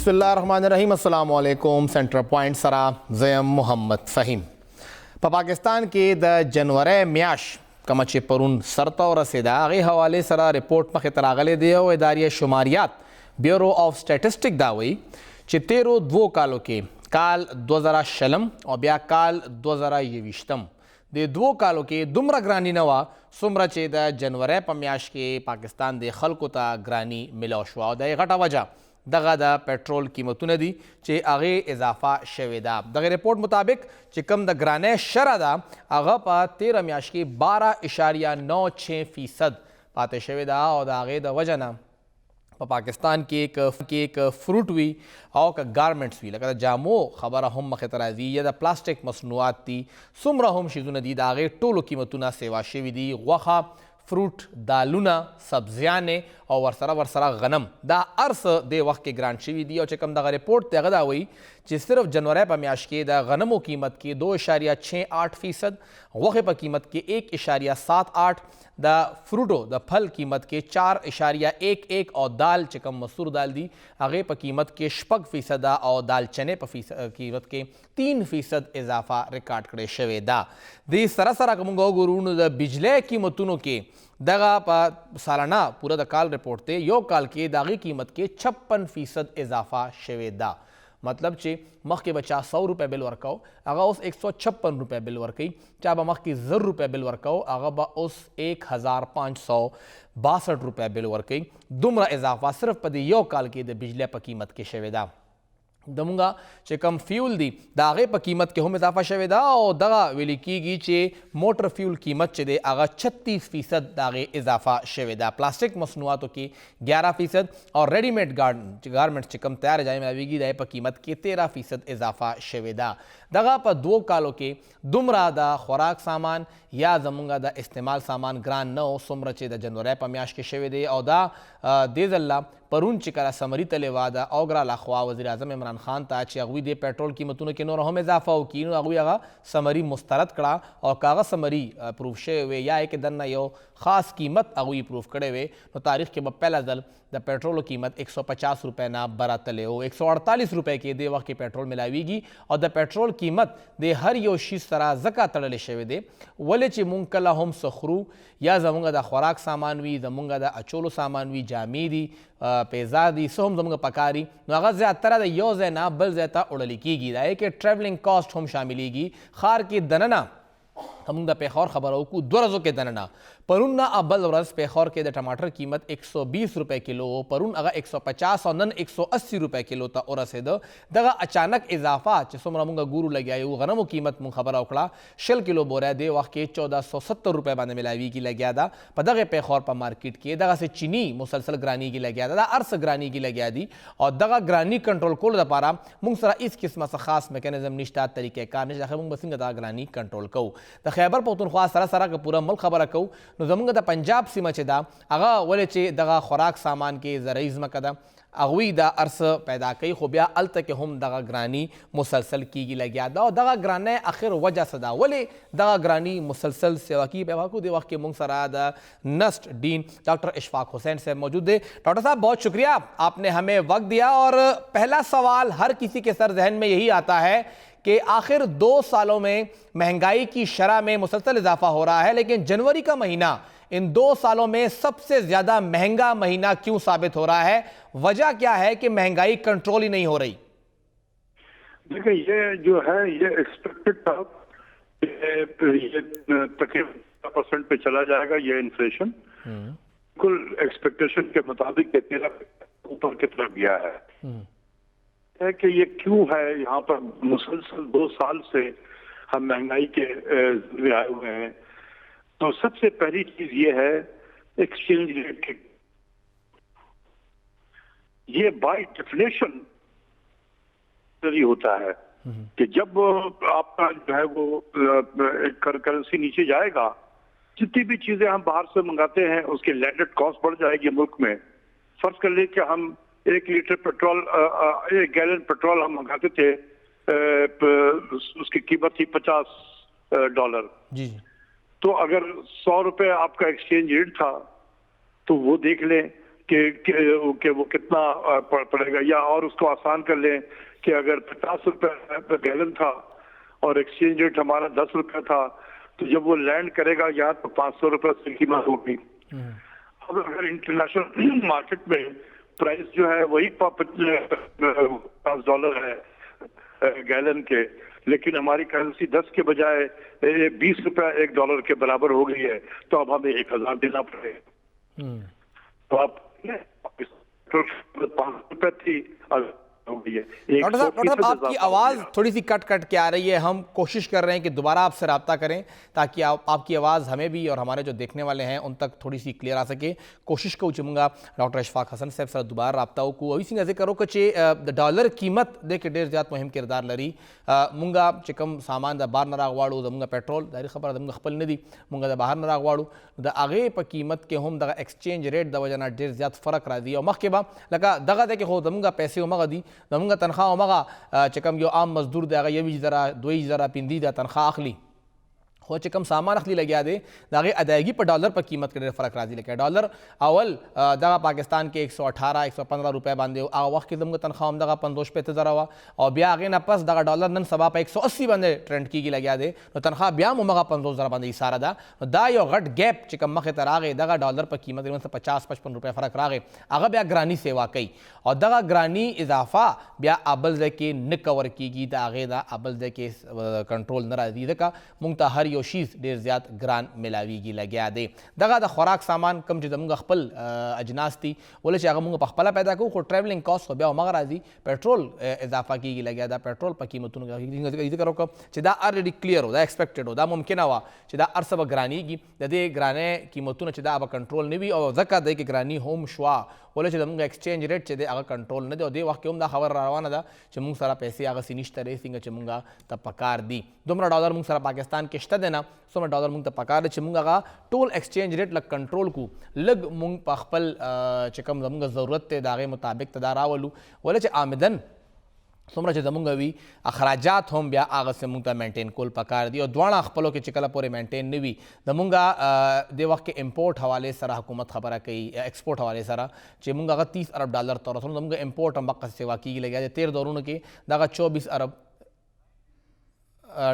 بسم اللہ الرحمن الرحیم. السلام علیکم. سینٹر پوائنٹ سرا زیم محمد فہیم. په پاکستان کې د جنوري میاش کومه چې پرون سرته ورسېده هغې حوالې سره رپورټ مخې ته راغلی دی او ادارې شماریات بیورو آف سټیټسټک دا وایي چې تیرو 2 کالو کې کال 2020 او بیا کال 2021 د 2 کالو کې دومره ګراني نه وه څومره چې د جنوري په میاشت کې پاکستان د خلکو ته ګراني میلاو شوه او د یې غټه وجه دغه د پټرول قیمتونه دي چې هغې اضافه شوې ده. دغه رپورټ مطابق چې کوم د ګرانۍ شرح ده هغه په 13 میاشت کې 12.96% پاتې شوې ده او د هغې د وجه نه په پاکستان کې یک فروټ وي او که ګارمنټس وي لکه د جامو خبره هم مخې ته راځي یا د پلاستیک مصنوعات دي څومره هم شیزونه دي د هغې ټولو قیمتونه سیوا شوي دي. غوښه، فروټ، دالونه، سبزیانې او ورسره غنم دا ارس د وخت کې ګران شوي دي او چې کوم دغه رپورټ دی هغه دا وایي چې صرف جنوري په میاشت کې د غنمو قیمت کې 2.68%، غوښې په قیمت کې 1.78%، د فروټو د پھل قیمت کې 4.11 او دال چې کوم مسور دال دي هغې په قیمت کې 6% او دال چنې په قیمت کې 3% اضافه ریکارډ کړی شوې ده. د سره سره که موږ وګورو نو د بجلی قیمتونو کې دغه په سالانه پوره د کال رپورټ دی یو کال کې د هغې قیمت کې 56% اضافه شوې ده. مطلب چې مخکې به چا 100 روپۍ بل ورکو هغه اوس 156 روپۍ بل ورکوي، چا به مخکې 1000 روپۍ بل ورکو هغه به اوس 1562 روپۍ بل ورکوي. دومره اضافه صرف په دې یو کال کې د بجلی په قیمت کې شوې ده. دمونږه چې کم فیول دی د هغې په قیمت کې هم اضافه شوې ده او دغه ویلي کېږي چې موټر فیول قیمت چې دی هغه 36% د هغې اضافه شوې ده. پلاستیک مصنوعاتو کې 11% او ریډي میډ ګارمنټس چې کم تیار جای ملاویږي د هغې په قیمت کې 13% اضافه شوې ده. دغه په 2 کالو کې دومره د خوراک سامان یا زمونږه د استعمال سامان ګران نه و څومره چې د جنوري په میاشت کې شوې دی او دا دې ځله پرون چې کله سمري تلې وه د اوګرا لخوا وزیر اعظم عمران خان ته چې هغوی د پټرول قیمتونو کې نور هم اضافه وکړي نو هغوی هغه سمري مسترد کړه او که هغه سمري پروف شوی وی یا یې کې دننه یو خاص قیمت هغوی پروف کړی وی نو تاریخ کې به پهله ځل د پټرولو قیمت 150 روپۍ نه براتلی و 148 روپۍ کې دې وخت کې پټرول ملاویږي او د پټرول قیمت د هر یو شي سره ځکه تړلی شوی دی ولې چې مونږ کله هم څه خورو یا زمونږ د خوراک سامان وي زمونږ د اچولو سامان وي جامې دي پیزا دي څه هم زمونږ پکاري نو هغه زیاتره د یو ځای نه بل ځای ته وړلی کېږي د هغې کې ټریولنګ کاسټ هم شاملیږي. ښار کې دننه همونږ د پیښور خبره وکړو 2 ورځو کې دننه پرون نه بل ورځ پیښور کې د ټماټر قیمت 120 روپۍ کیلو پرون هغه 150 او نن 180 روپۍ کیلو ته ورسېده. دغه اچانک اضافه چې څومره موږ ګورو لګیا یو غنمو قیمت مونږ خبره وکړه 100 کیلو بوره دې وخت کې 1470 روپۍ باندې ملاویږي لګیا ده په دغه پیښور په مارکیټ کې. دغسې چینی مسلسل ګرانیږي لګیا ده دا هر څه ګرانیږي لګیا دي او دغه ګراني کنټرول کولو دپاره موږ سره هېڅ قسمه څه خاص میکانزم نشته طریقې کار نشته آخر موږ به څنګه دا ګراني کنټرول کوو. د خیبر پښتونخوا سره که پوره ملک خبره کوو نو زمونږ د پنجاب سیمه چې ده هغه ولې چې دغه خوراک سامان کې زرعي ځمکه ده هغوی دا ارس پیدا کوي خو بیا هلته کې هم دغه ګراني مسلسل کیږي لګیا ده او دغه ګرانۍ اخر وجه څه ده ولې دغه ګراني مسلسل سیوا کیږي. بیا کو دې وخت کې موږ سره د نسٹ ڈین ڈاکٹر اشفاق حسین صاحب موجود ہے. ڈاکٹر صاحب بہت شکریہ آپ نے ہمیں وقت دیا اور پہلا سوال ہر کسی کے سر ذہن میں یہی آتا ہے کہ آخر 2 سالوں میں مہنگائی کی شرح میں مسلسل اضافہ ہو رہا ہے لیکن جنوری کا مہینہ ان 2 سالوں میں سب سے زیادہ مہنگا مہینہ کیوں ثابت ہو رہا ہے؟ وجہ کیا ہے کہ مہنگائی کنٹرول ہی نہیں ہو رہی؟ دیکھیں یہ جو ہے یہ ایکسپیکٹڈ تھا یہ تقریباً 10% پہ چلا جائے گا یہ انفلیشن بالکل ایکسپیکٹیشن کے مطابق 13% اوپر کی طرف گیا ہے کہ یہ کیوں ہے یہاں پر مسلسل 2 سال سے ہم مہنگائی کے ذریعے آئے ہوئے ہیں. تو سب سے پہلی چیز یہ ہے ایکسچینج ریٹ کی یہ بائی ڈیفلیشن ہوتا ہے کہ جب آپ کا جو ہے وہ کرنسی نیچے جائے گا جتنی بھی چیزیں ہم باہر سے منگاتے ہیں اس کی لینڈڈ کاسٹ بڑھ جائے گی ملک میں. فرض کر لیں کہ ہم 1 لیٹر پیٹرول 1 گیلن پیٹرول ہم منگاتے تھے اس کی قیمت تھی $50 جی تو اگر 100 روپے آپ کا ایکسچینج ریٹ تھا تو وہ دیکھ لیں کہ وہ کتنا پڑے گا، یا اور اس کو آسان کر لیں کہ اگر 50 روپے گیلن تھا اور ایکسچینج ریٹ ہمارا 10 روپے تھا، تو جب وہ لینڈ کرے گا یہاں تو 500 روپے سے قیمت ہوگی۔ اب اگر انٹرنیشنل مارکیٹ میں پرائس جو ہے وہی $50 ہے گیلن کے، لیکن ہماری کرنسی 10 کے بجائے 20 روپے $1 کے برابر ہو گئی ہے، تو اب ہمیں 1000 دینا پڑے گا۔ تو آپ 5 روپے تھی، ڈاکٹر صاحب آپ کی آواز تھوڑی سی کٹ کٹ کے آ رہی ہے، ہم کوشش کر رہے ہیں کہ دوبارہ آپ سے رابطہ کریں تاکہ آپ کی آواز ہمیں بھی اور ہمارے جو دیکھنے والے ہیں ان تک تھوڑی سی کلیئر آ سکے۔ کوشش کو چمونگا ڈاکٹر اشفاق حسن صاحب سر دوبارہ رابطہ کو اوی سنگھ ذکر کہ ڈالر قیمت دیکھ ډیر زیات مهم کردار لري مونږه چې کوم سامان د بهر نه راغواړو زمونږ پټرول ظاهري خبره زمونږ خپل نه دي، مونږ د بهر نه راغواړو د هغې په قیمت کې هم دغه ایکسچینج ریټ د وجه نه ډیر زیات فرق راځي او مخکې به لکه دغه دی کې خو زمونږ پیسې همغه دي، زمونږ تنخواه همغه چې کوم یو عام مزدور دی هغه 21,000 22,000 15,000 تنخواه اخلي، خو چې کوم سامان اخلي لګیا دی د هغې ادایګي په ډالر په قیمت کې ډېر فرق راځي. لکه ډالر اول دغه پاکستان کې 118 115 روپۍ باندې هغه وخت کې زموږ تنخواه همدغه 50-50,000 وه او بیا هغې نه پس دغه ډالر نن سبا په 180 باندې ټرنډ کېږي لګیا دی، نو تنخواه بیا هم همغه 50,000 باندې ایساره ده. نو دا یو غټ ګیپ چې کوم مخې ته راغی دغه ډالر په قیمت تقریبا 50-55 روپۍ فرق راغی، هغه بیا ګراني سیوا کوي او دغه ګراني اضافه بیا ابل ځای کې نه کور کېږي، د هغې دا ابل ځای کې کنټرول نه راځي، ځکه موږ ته هر یو شیز ډېر زیات ګران ملاویږي لګیا دی. دغه د خوراک سامان کم چې زموږ خپل اجناس دي ولې چې هغه موږ په خپله پیدا کوو، خو ټریولنګ کاسټ خو بیا همغه راځي، پټرول اضافه کېږي لګیا، دا پټرول په قیمتونو کې ذکر وکړم چې دا الریډي کلیر و، دا ایکسپیکټډ و، دا ممکنه وه چې دا هر څه به ګرانېږي، د دې ګرانۍ قیمتونه چې دا به کنټرول نه وي او ځکه دی کې ګراني هم شوه ولې چې زموږ ایکسچینج ریټ چې دی هغه کنټرول نه دی او دې وخت کې هم دا خبره را روانه ده چې موږ سره پیسې هغسې نشته دی څنګه چې موږ ته پکار دي، دومره ډالر موږ سره پاکستان کې شته دی نه، څومره ډالر موږ ته پکار دی چې موږ هغه ټول ایکسچینج ریټ لږ کنټرول کړو، لږ موږ په خپل چې کوم زموږ ضرورت دی د هغې مطابق ته دا راولو، ولې چې آمدن څومره چې زمونږ وي اخراجات هم بیا هغسې موږ ته مینټین کول پکار دي او دواړه خپلو کې چې کله پورې مینټین نه وي زمونږ دې وخت کې امپورټ حوالې سره حکومت خبره کوي، ایکسپورټ حوالې سره چې موږ هغه 30 ارب ډالر ته ورسولو، زموږ امپورټ هم دقسې سیوا کېږي لګیا دی، 13 دورونو کې دغه 24 ارب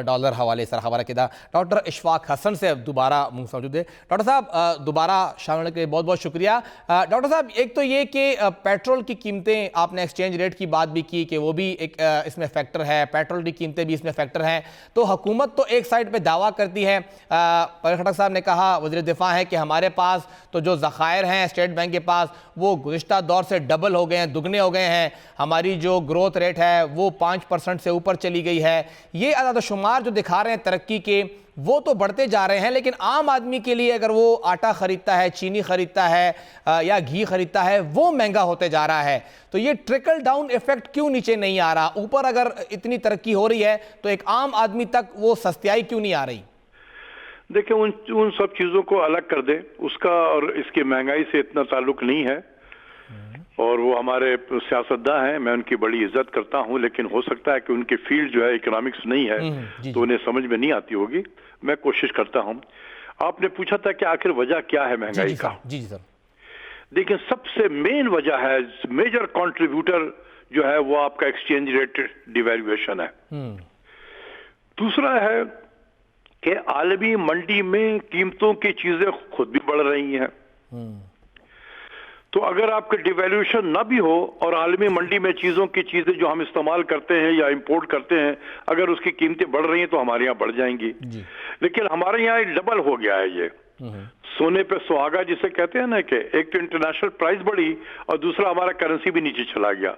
ڈالر حوالے سر خبر کدا. ڈاکٹر اشفاق حسن سے دوبارہ موجود ہے. ڈاکٹر صاحب دوبارہ شامل ہونے کے لیے بہت بہت شکریہ. ڈاکٹر صاحب ایک تو یہ کہ پیٹرول کی قیمتیں آپ نے ایکسچینج ریٹ کی بات بھی کی کہ وہ بھی ایک اس میں فیکٹر ہے، پیٹرول کی قیمتیں بھی اس میں فیکٹر ہیں، تو حکومت تو ایک سائڈ پہ دعویٰ کرتی ہے، پرویز خٹک صاحب نے کہا وزیر دفاع ہے کہ ہمارے پاس تو جو ذخائر ہیں اسٹیٹ بینک کے پاس وہ گزشتہ دور سے ڈبل ہو گئے ہیں، دگنے ہو گئے ہیں، ہماری جو گروتھ ریٹ ہے وہ 5% سے اوپر چلی گئی ہے. یہ اعداد و شمار جو دکھا رہے ہیں ترقی کے وہ تو بڑھتے جا رہے ہیں، لیکن عام آدمی کے لیے اگر وہ آٹا خریدتا ہے، چینی خریدتا ہے یا گھی خریدتا ہے وہ مہنگا ہوتے جا رہا ہے. تو یہ ٹرکل ڈاؤن ایفیکٹ کیوں نیچے نہیں آ رہا؟ اوپر اگر اتنی ترقی ہو رہی ہے تو ایک عام آدمی تک وہ سستیائی کیوں نہیں آ رہی؟ دیکھیں ان سب چیزوں کو الگ کر دیں، اس کا اور اس کی مہنگائی سے اتنا تعلق نہیں ہے، اور وہ ہمارے سیاستداں ہیں، میں ان کی بڑی عزت کرتا ہوں، لیکن ہو سکتا ہے کہ ان کی فیلڈ جو ہے اکنامکس نہیں ہے تو انہیں سمجھ میں نہیں آتی ہوگی. میں کوشش کرتا ہوں. آپ نے پوچھا تھا کہ آخر وجہ کیا ہے مہنگائی کا. جی سر. دیکھیں سب سے مین وجہ ہے، میجر کنٹریبیوٹر جو ہے وہ آپ کا ایکسچینج ریٹ ڈیویلویشن ہے. دوسرا ہے کہ عالمی منڈی میں قیمتوں کی چیزیں خود بھی بڑھ رہی ہیں. تو اگر آپ کا ڈیویلویشن نہ بھی ہو اور عالمی منڈی میں چیزوں کی چیزیں جو ہم استعمال کرتے ہیں یا امپورٹ کرتے ہیں اگر اس کی قیمتیں بڑھ رہی ہیں تو ہمارے یہاں بڑھ جائیں گی. لیکن ہمارے یہاں ڈبل ہو گیا ہے. یہ سونے پہ سہاگا جسے کہتے ہیں نا، کہ ایک تو انٹرنیشنل پرائز بڑھی اور دوسرا ہمارا کرنسی بھی نیچے چلا گیا.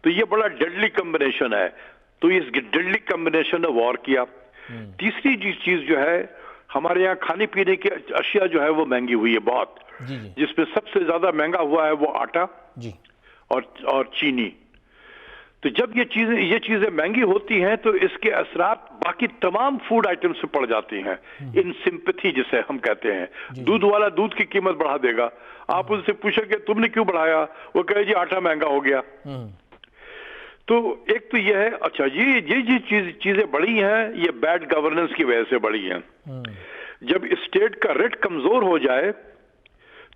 تو یہ بڑا ڈیڈلی کمبینیشن ہے. تو اس ڈیڈلی کمبینیشن نے وار کیا. تیسری چیز جو ہے ہمارے یہاں کھانے پینے کی اشیاء جو ہے وہ مہنگی ہوئی ہے بہت، جس میں سب سے زیادہ مہنگا ہوا ہے وہ آٹا اور چینی. تو جب یہ چیزیں مہنگی ہوتی ہیں تو اس کے اثرات باقی تمام فوڈ آئٹم سے پڑ جاتی ہیں. ان سمپتھی جسے ہم کہتے ہیں، دودھ والا دودھ کی قیمت بڑھا دے گا. آپ ان سے پوچھیں کہ تم نے کیوں بڑھایا، وہ کہے جی آٹا مہنگا ہو گیا. تو ایک تو یہ ہے، اچھا یہ چیزیں بڑھی ہیں یہ بیڈ گورننس کی وجہ سے بڑھی ہیں. جب اسٹیٹ کا ریٹ کمزور ہو جائے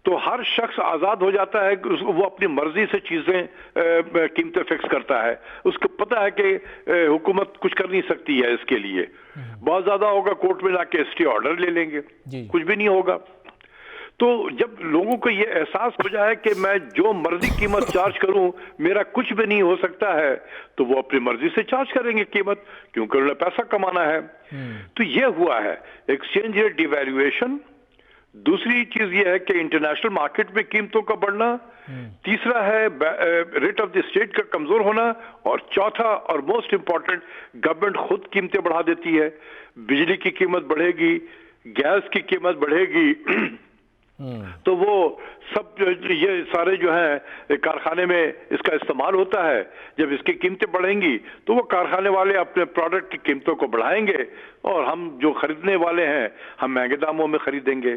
تو ہر شخص آزاد ہو جاتا ہے کہ وہ اپنی مرضی سے چیزیں قیمتیں فکس کرتا ہے. اس کو پتہ ہے کہ حکومت کچھ کر نہیں سکتی ہے اس کے لیے. بہت زیادہ ہوگا کورٹ میں جا کے اسٹے آرڈر لے لیں گے, کچھ بھی نہیں ہوگا. تو جب لوگوں کو یہ احساس ہو جائے کہ میں جو مرضی قیمت چارج کروں میرا کچھ بھی نہیں ہو سکتا ہے, تو وہ اپنی مرضی سے چارج کریں گے قیمت, کیونکہ انہیں پیسہ کمانا ہے. تو یہ ہوا ہے ایکسچینج ریٹ ڈیویلویشن. دوسری چیز یہ ہے کہ انٹرنیشنل مارکیٹ میں قیمتوں کا بڑھنا. تیسرا ہے ریٹ آف دی اسٹیٹ کا کمزور ہونا. اور چوتھا اور موسٹ امپورٹنٹ, گورنمنٹ خود قیمتیں بڑھا دیتی ہے. بجلی کی قیمت بڑھے گی, گیس کی قیمت بڑھے گی, تو وہ سب یہ سارے جو ہیں کارخانے میں اس کا استعمال ہوتا ہے. جب اس کی قیمتیں بڑھیں گی تو وہ کارخانے والے اپنے پروڈکٹ کی قیمتوں کو بڑھائیں گے, اور ہم جو خریدنے والے ہیں ہم مہنگے داموں میں خریدیں گے.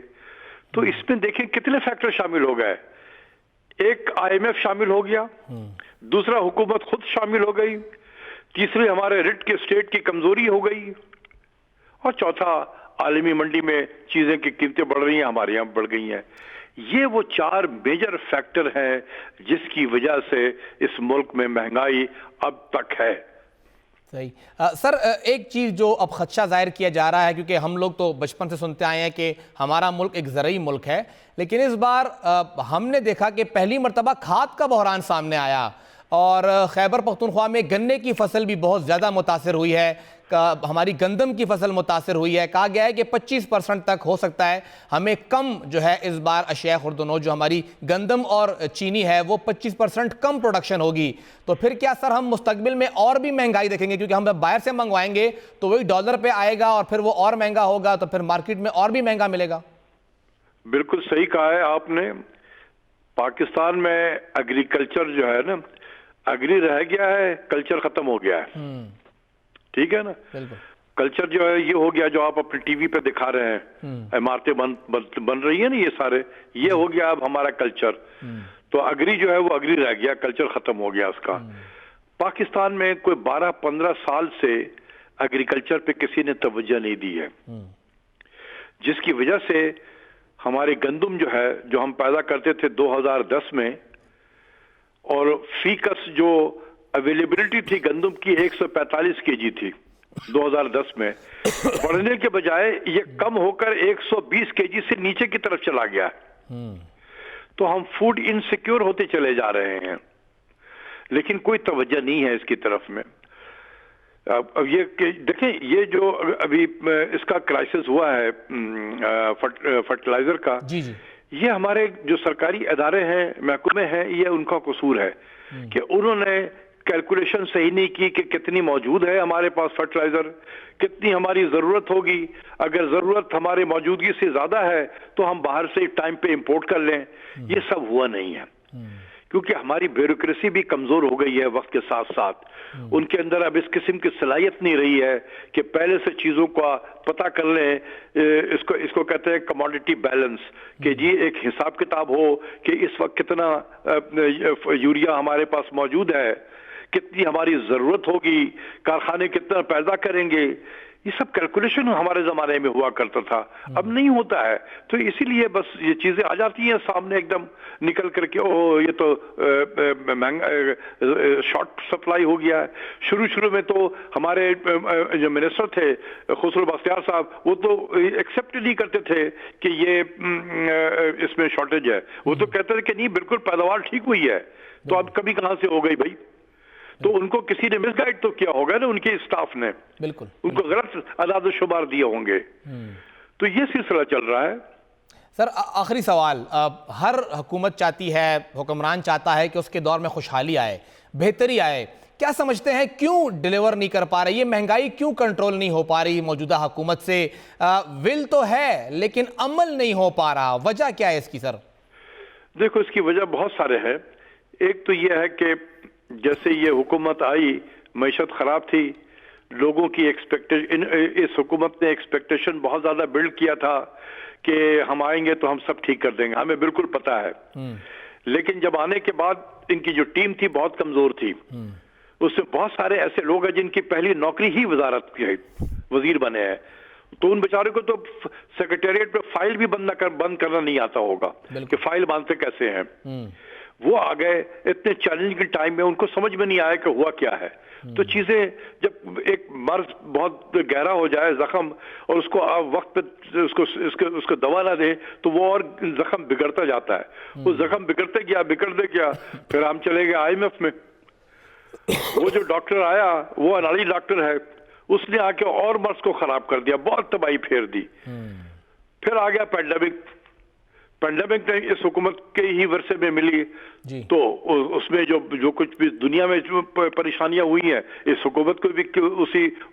تو اس میں دیکھیں کتنے فیکٹر شامل ہو گئے. ایک IMF شامل ہو گیا, دوسرا حکومت خود شامل ہو گئی, تیسری ہمارے ریٹ کے اسٹیٹ کی کمزوری ہو گئی, اور چوتھا عالمی منڈی میں چیزیں کی قیمتیں بڑھ رہی ہیں, ہمارے یہاں بڑھ گئی ہیں. یہ وہ 4 میجر فیکٹر ہیں جس کی وجہ سے اس ملک میں مہنگائی اب تک ہے. صحیح. سر ایک چیز جو اب خدشہ ظاہر کیا جا رہا ہے, کیونکہ ہم لوگ تو بچپن سے سنتے آئے ہیں کہ ہمارا ملک ایک زرعی ملک ہے, لیکن اس بار ہم نے دیکھا کہ پہلی مرتبہ کھاد کا بحران سامنے آیا, اور خیبر پختونخوا میں گنے کی فصل بھی بہت زیادہ متاثر ہوئی ہے, ہماری گندم کی فصل متاثر ہوئی ہے. کہا گیا ہے کہ 25% تک ہو سکتا ہے ہمیں کم جو ہے اس بار اشیاء خوردنوش جو ہماری گندم اور چینی ہے وہ 25% کم پروڈکشن ہوگی. تو پھر کیا سر ہم مستقبل میں اور بھی مہنگائی دیکھیں گے, کیونکہ ہم باہر سے منگوائیں گے تو وہی ڈالر پہ آئے گا اور پھر وہ اور مہنگا ہوگا, تو پھر مارکیٹ میں اور بھی مہنگا ملے گا؟ بالکل صحیح کہا ہے آپ نے. پاکستان میں ایگریکلچر جو ہے نا, ایگری رہ گیا ہے, کلچر ختم ہو گیا ہے. ٹھیک ہے نا. کلچر جو ہے یہ ہو گیا جو آپ اپنے ٹی وی پہ دکھا رہے ہیں, عمارتیں بن رہی ہیں نا, یہ سارے یہ ہو گیا اب ہمارا کلچر. تو ایگری جو ہے وہ ایگری رہ گیا, کلچر ختم ہو گیا اس کا. پاکستان میں کوئی 12-15 سال سے ایگریکلچر پہ کسی نے توجہ نہیں دی ہے, جس کی وجہ سے ہماری گندم جو ہے جو ہم پیدا کرتے تھے 2010 میں, اور فیکس جو اویلیبلٹی تھی گندم کی 145 kg تھی 2010 میں, بڑھنے کے بجائے یہ کم ہو کر 120 kg سے نیچے کی طرف چلا گیا. تو ہم فوڈ انسیکیور ہوتے چلے جا رہے ہیں, لیکن کوئی توجہ نہیں ہے اس کی طرف میں. اب یہ دیکھیں, یہ جو ابھی اس کا کرائسس ہوا ہے فرٹیلائزر کا, یہ ہمارے جو سرکاری ادارے ہیں, محکمے ہیں, یہ ان کا قصور ہے کہ انہوں نے کیلکولیشن صحیح نہیں کی کہ کتنی موجود ہے ہمارے پاس فرٹیلائزر, کتنی ہماری ضرورت ہوگی. اگر ضرورت ہمارے موجودگی سے زیادہ ہے تو ہم باہر سے ٹائم پہ امپورٹ کر لیں. یہ سب ہوا نہیں ہے, کیونکہ ہماری بیوروکریسی بھی کمزور ہو گئی ہے وقت کے ساتھ ساتھ. ان کے اندر اب اس قسم کی صلاحیت نہیں رہی ہے کہ پہلے سے چیزوں کا پتہ کر لیں. اس کو کہتے ہیں کموڈٹی بیلنس, کہ جی ایک حساب کتاب ہو کہ اس وقت کتنا یوریا ہمارے پاس موجود ہے, کتنی ہماری ضرورت ہوگی, کارخانے کتنا پیدا کریں گے. یہ سب کیلکولیشن ہمارے زمانے میں ہوا کرتا تھا, اب نہیں ہوتا ہے. تو اسی لیے بس یہ چیزیں آ جاتی ہیں سامنے ایک دم نکل کر کے, او یہ تو مہنگا شارٹ سپلائی ہو گیا ہے. شروع میں تو ہمارے جو منسٹر تھے خسرو بختیار صاحب, وہ تو ایکسیپٹ نہیں کرتے تھے کہ یہ اس میں شارٹیج ہے. وہ تو کہتے تھے کہ نہیں بالکل پیداوار ٹھیک ہوئی ہے. تو اب کبھی کہاں سے ہو گئی بھائی؟ تو ان کو کسی نے مس گائیڈ تو کیا ہوگا نا, ان کے اسٹاف نے بالکل ان کو غلط اعداد و شمار دیے ہوں گے. تو یہ سلسلہ چل رہا ہے. سر آخری سوال, ہر حکومت چاہتی ہے, حکمران چاہتا ہے کہ اس کے دور میں خوشحالی آئے, بہتری آئے. کیا سمجھتے ہیں کیوں ڈیلیور نہیں کر پا رہی, یہ مہنگائی کیوں کنٹرول نہیں ہو پا رہی موجودہ حکومت سے؟ ول تو ہے لیکن عمل نہیں ہو پا رہا, وجہ کیا ہے اس کی سر؟ دیکھو اس کی وجہ بہت سارے ہیں. ایک تو یہ ہے کہ جیسے یہ حکومت آئی معیشت خراب تھی, لوگوں کی ایکسپیکٹیشن, اس حکومت نے ایکسپیکٹیشن بہت زیادہ بلڈ کیا تھا کہ ہم آئیں گے تو ہم سب ٹھیک کر دیں گے, ہمیں بالکل پتہ ہے. لیکن جب آنے کے بعد ان کی جو ٹیم تھی بہت کمزور تھی. اس میں بہت سارے ایسے لوگ ہیں جن کی پہلی نوکری ہی وزارت کی ہے, وزیر بنے ہیں. तो उन बेचारे को तो सेक्रेटेरिएट पे फाइल भी बंद करना नहीं आता होगा कि फाइल बांधते कैसे हैं। वो आ गए इतने चैलेंजिंग टाइम में, उनको समझ में नहीं आया कि हुआ क्या है। तो चीजें जब एक मर्ज बहुत गहरा हो जाए जख्म और उसको आप वक्त पे उसको दवा ना दे तो वो और जख्म बिगड़ता जाता है। वो जख्म बिगड़ते गया फिर हम चले गए IMF में। वो जो डॉक्टर आया वो अनाड़ी डॉक्टर है, उसने आके और मर्ज को खराब कर दिया, बहुत तबाही फेर दी। फिर आ गया पेंडेमिक ने इस हुकूमत के ही वर्षे में मिली, तो उसमें जो कुछ भी दुनिया में जो परेशानियां हुई हैं, इस हुकूमत को भी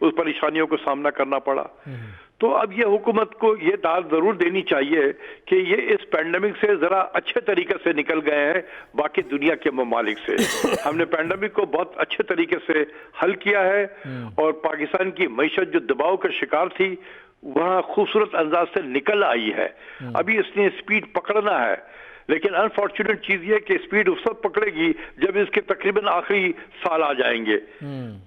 उस परेशानियों को सामना करना पड़ा। तो अब ये हुकूमत को ये दाद जरूर देनी चाहिए कि ये इस पेंडेमिक से जरा अच्छे तरीके से निकल गए हैं बाकी दुनिया के ममालिक से। हमने पेंडेमिक को बहुत अच्छे तरीके से हल किया है और पाकिस्तान की मईशत जो दबाव का शिकार थी वहां खूबसूरत अंदाज से निकल आई है। अभी इसने स्पीड पकड़ना है, लेकिन अनफॉर्चुनेट चीज ये कि स्पीड उस वक्त पकड़ेगी जब इसके तकरीबन आखिरी साल आ जाएंगे।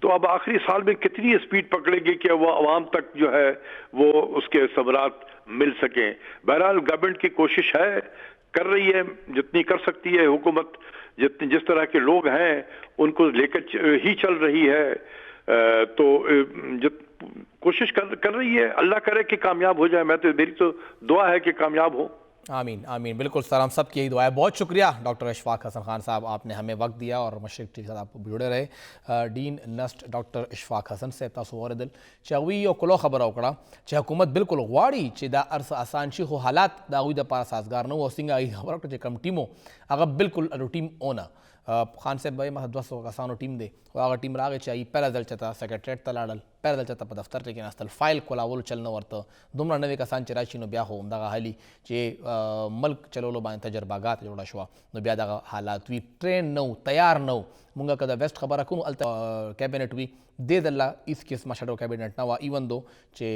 तो अब आखिरी साल में कितनी स्पीड पकड़ेगी कि वो आवाम तक जो है वो उसके सबरात मिल सकें। बहरहाल गवर्नमेंट की कोशिश है, कर रही है जितनी कर सकती है हुकूमत, जिस तरह के लोग हैं उनको लेकर ही चल रही है। तो कोशिश कर रही है, अल्लाह करे कि कामयाब हो जाए। मेरी तो दुआ है कि कामयाब हो। आमीन आमीन, बिल्कुल सर, हम सब की यही दुआ है। बहुत शुक्रिया डॉक्टर इशफाक हसन खान साहब, आपने हमें वक्त दिया और मशरिक के साथ आप जुड़े रहे। डीन नस्ट डॉक्टर इशफाक हसन से तासुवरदल चवी और कुलो खबर औकड़ा चे हुकूमत बिल्कुल वाड़ी चे दा अर्स आसान शी हो हालात दावी दा पारा साजगार न हो सिंगा आई खबर चे कम टीमो अगर बिल्कुल टीम ओना खान साहब भाई मह 200 कसानो टीम दे और टीम रागे चाहिए पहला दल चता सेक्रेटरीट तलाडल पहला दल चता दफ्तर के नास्तल फाइल कोलावल चलना वर्त दुमरा नवे कसान चराची नो ब्या हो दगा हाली चे मल्क चलोलो बाय तजर्बागात जोड़ा शवा नो ब्या दगा हालात वी ट्रेन नौ तैयार नौ मुंगा कदा वेस्ट खबर रखूँ अल कैबिनेट वी दे दल्ला इस केस में शेडो कैबिनेट नवा इवन दो चे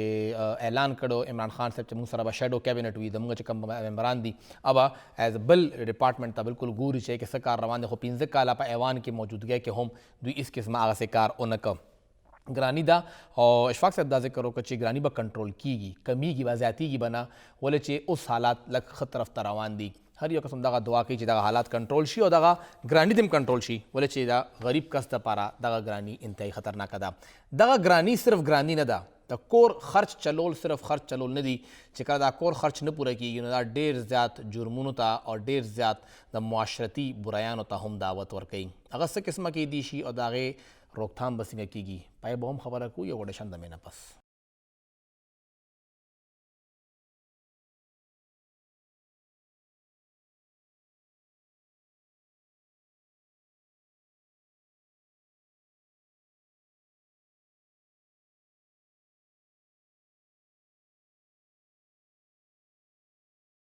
ऐलान करो इमरान खान साहब चे मुंसरा शेडो कैबिनेट वी दमुंगा चे कम मेंबरान दी अब एज बिल डिपार्टमेंट ता बिल्कुल गुरी चे के सरकार रवान देखो पिंजे काला पा ऐवान की मौजूदगी के हम दुई इस केस में आगा से कार उनक ग्रानी दा और इशफाक से अंदाजे करो कि ग्रानी बा कंट्रोल की कमी की बाज़्यादती की बना बोले चे उस हालात लग तरफ तरवान दी हर यो कसम दगा दुआ की दगा हालात कंट्रोल शी और दगा ग्रानी दिम कंट्रोल शी बोले चे दा गरीब कस्त पारा दगा ग्रानी इंतहाई खतरनाक दा दगा ग्रानी सिर्फ ग्रानी न दा द कोर खर्च चलोल सिर्फ खर्च चलोल न दी चिका दा कोर खर्च न पूरा की दा ढेर ज़्याद जुर्मुनता और ढेर ज़्याद द मुआशरती बुरायानता हम दावत वर कई अगर से किस्म की दीशी और दागे रोकथाम बसिंग की पाए बहुम खबर को ये वोडेशन दमे न पस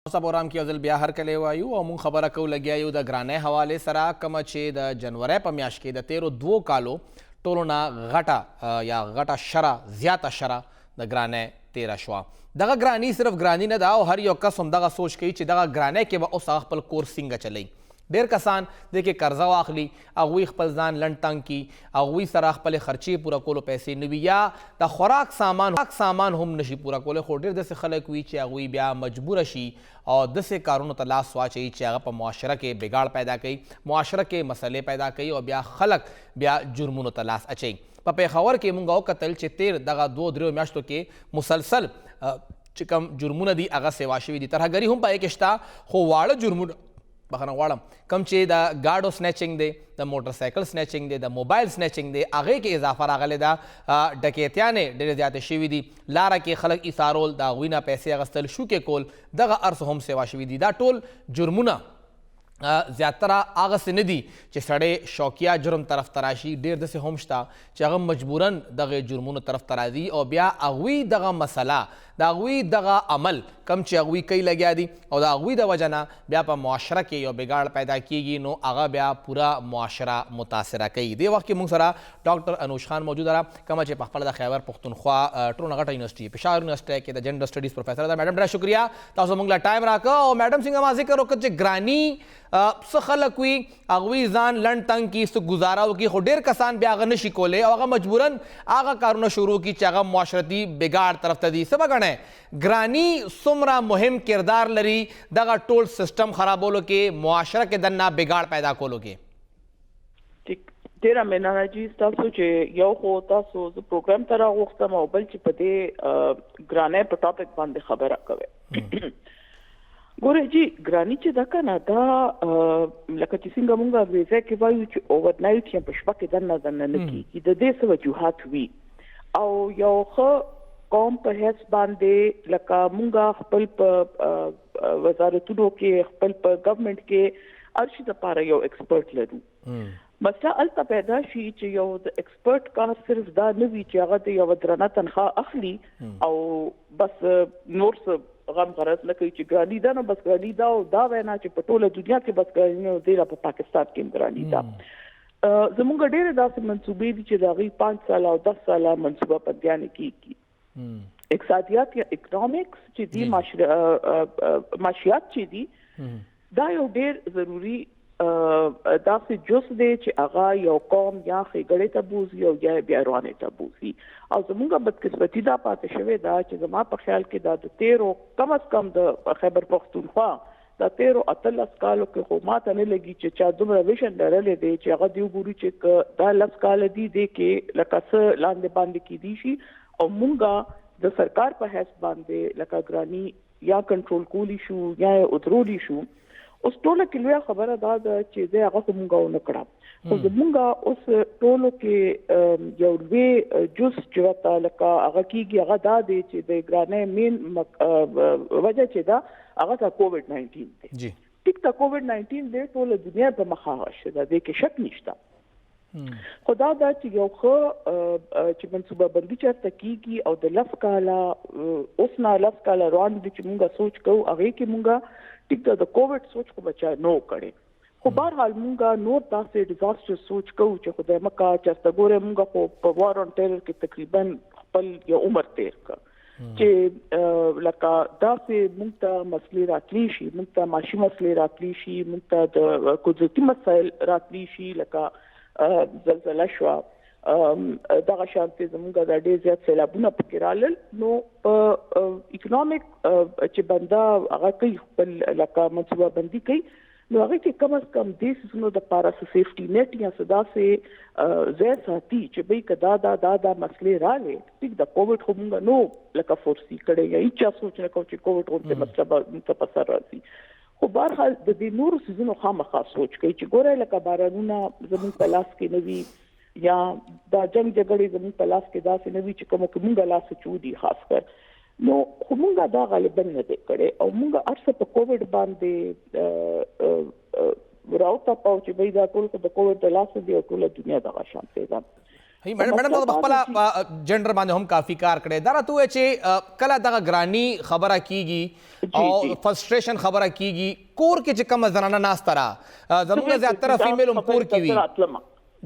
सबोराम की अजल ब्याहर कले वायु और मुंग खबर को लग्या यू द ग्राने हवाले सरा कमचे द जनवरी पम्याश के द 13 कालो टोलोना घटा या घटा शरा ज्यादा शरा द ग्राने 13 शवा दगा ग्रानी सिर्फ ग्रानी न दाओ हर यो कसम दगा सोच के ची दगा ग्राने के बा उस पल कोर सिंगा चलई ढेर कसान देखे कर्जा वाखली अगुई खपलजान लंटंग की अगुई सराख पले खर्चे पूरा कोलो पैसे नविया द खुराक सामान हम नशी पूरा कोले खोडेर दसे खलक हुई चे अगुई ब्या मजबूर शी और दसे कारून तलाश स्वा चाहिए चे पर मुआशरा के बिगाड़ पैदा कई मुआशरा के मसले पैदा कई और ब्या खलक ब्या जुर्मुन तलाश अचई पपे खबर के मुंगाओ कतल चे 13 दगा 2 म्याश्तों के मुसलसल चिकम जुर्मुन दी अगा सेवाशवी दी तरह गरी हम पाए किश्ता हो वाड़ जुर्मुन बखना वाड़म कम चे द गाड़ो स्नैचिंग दे द मोटरसाइकिल स्नैचिंग दे द मोबाइल स्नैचिंग दे आगे के इजाफा रागले दा डकैतिया ने डेरे जाते शिवी दी लारा के खलक इसारोल दा विना पैसे अगस्तल शू के कोल दगा अर्स होम सेवा शिवी दी दा टोल जुर्मुना ज़्यादा आग से नदी चे सड़े शौकिया जुर्म तरफ तराशी डेर दसे होमशता चगम मजबूरन दगे जुर्मुन तरफ तराजी और ब्या अगवी दगा मसला दागवी दगा अमल कम चे अगवी कई लग्या दी और दागवी द वजना ब्या पर मुआशरा के यो बिगाड़ पैदा की नो आगा ब्या पूरा मुआशरा मुतासरा कई दे वक्त मुंग सरा डॉक्टर अनुज खान मौजूद रहा कम चे पखपल खैबर पख्तूनख्वा टोनागढ़ यूनिवर्सिटी पेशावर यूनिवर्सिटी के जेंडर स्टडीज़ प्रोफेसर था मैडम बड़ा शुक्रिया तासो मंगला टाइम रखा और मैडम सिंह माजी करो कच्चे ग्रानी څه خلک وي هغوی ځان لنډ تنګ کي څه ګزاره وکړي خو ډېر کسان بیا هغه نشي کولی او هغه مجبوراً هغه کارونه شروع کړي چې هغه معاشرتي بګاړ طرف ته دي. څه به ګڼئ ګراني څومره مهم کردار لري دغه ټول سسټم خرابولو کې معاشره کې دننه بګاړ پیدا کولو کې؟ ډیره مننه جی تاسو چې یو خو تاسو زه پروګرام ته راغوښتم او بل چې په دې ګرانۍ په ټاپک باندې خبره کوئ. ګوره جی ګراني چې دا کنه دا لکه چې څنګه مونږ ویزه کې وایو چې اوور نایټ یا په شپه کې دننه نه کېږي د دې څه وجوهات وي او یو ښه قوم په حیث باندې لکه مونږ خپل په وزارتونو کې خپل په ګورنمنت کې هر شي دپاره یو ایکسپرټ لرو. مسله الته پیدا شي چې یو د ایکسپرټ کار صرف دا نه وي چې هغه د یوه درنه تنخواه اخلي او بس نور څه غم غرض نه کوي چې ګراني ده نو بس ګراني ده او دا وینا چې په ټوله دنیا کې بس ګراني نه دی په پاکستان کې هم ګراني ده. زمونږ ډېرې داسې منصوبې دي چې د هغوی 5 ساله او 10 ساله منصوبه بندیانې کېږي. اقتصادیات یا اکنامکس چې دي معاشیات چې دي دا یو ډېر ضروري داسې جز دی چې هغه یو قوم یا ښېګړې ته بوځي او یا بیا روانې ته بوځي او زموږ بدقسمتي دا پاتې شوې ده چې زما په خیال کې دا د 13 کم از کم د خیبر پښتونخوا د 13-18 کالو کې خو ماته نه لګي چې چا دومره ویژن لرلی دی چې هغه دې وګوري چې دا 10 کاله دي کې لکه څه لاندې باندې کیدی شي او مونږ د سرکار په حیث باندې لکه ګراني یا کنټرول کولی شو یا اترولی شو. اوس ټوله کې لویه خبره دا ده چې زه هغه خو مونږ ونه کړه خو زمونږ اوس ټولو کې یو لوی جز چې ورته لکه هغه کېږي هغه دا دی چې د ګرانۍ مین وجه چې ده هغه ته کووډ-19 دی. ټیک ته کووډ-19 دی ټوله دنیا په مخه شوه ده دې کې شک نشته خو دا ده چې یو ښه چې منصوبه بندي چېرته کېږي او د 10 کاله اوس نه 10 کاله روان دي چې مونږ سوچ کوو هغې کې مونږ ټیک ده د کووډ سوچ خو بچا نو کړی خو بهرحال مونږ نور داسې ډیزاسټر سوچ کوو چې خدای مکه چېرته ګورې مونږ خو په وار آن ټیرر کې تقریبا خپل یو عمر تیر کړ چې لکه داسې مونږ ته مسلې راتلی شي مونږ ته معاشي مسلې راتلی شي مونږ ته د قدرتي مسایل راتلی شي لکه زلزله شوه دغه شانتې زموږ د ډېر زیات سیلابونه پکې رالل نو په اکنامک چې بنده هغه کوي خپل لکه منصوبه بندي کوي نو هغه کې کم از کم دې څیزونو دپاره څه سیفټي نیټ یا څه داسې ځای ساتي چې بهی که دا مسلې رالې ټیک د کووډ خو مونږ نو لکه فورسي کړی یا هېچا سوچ نه کوو چې کووډ غوندې مسله به مونږ ته په سر راځي خو بهرحال د دې نورو څیزونو خامخا سوچ کوي چې ګوره لکه بارانونه زموږ په لاس کې نه وي یا دا جنگ جګړې زموږ په لاس کې داسې نه وي چې کومه کې مونږ لاس چودي خاص کر نو خو مونږ دا غالبا نه دی کړی او مونږ هر څه په کووډ باندې راوتپاو چې بهی دا ټول خو د کووډ د لاسه دی او ټوله دنیا دغه شانتې ده. میډم تاسو خپله جنډر باندې هم کافي کار کړی دا راته ووایه چې کله دغه ګراني خبره کېږي او فرسټریشن خبره کېږي کور کې چې کومه زنانه ناسته را زموږ زیاتره فیمیل هم کور کې وي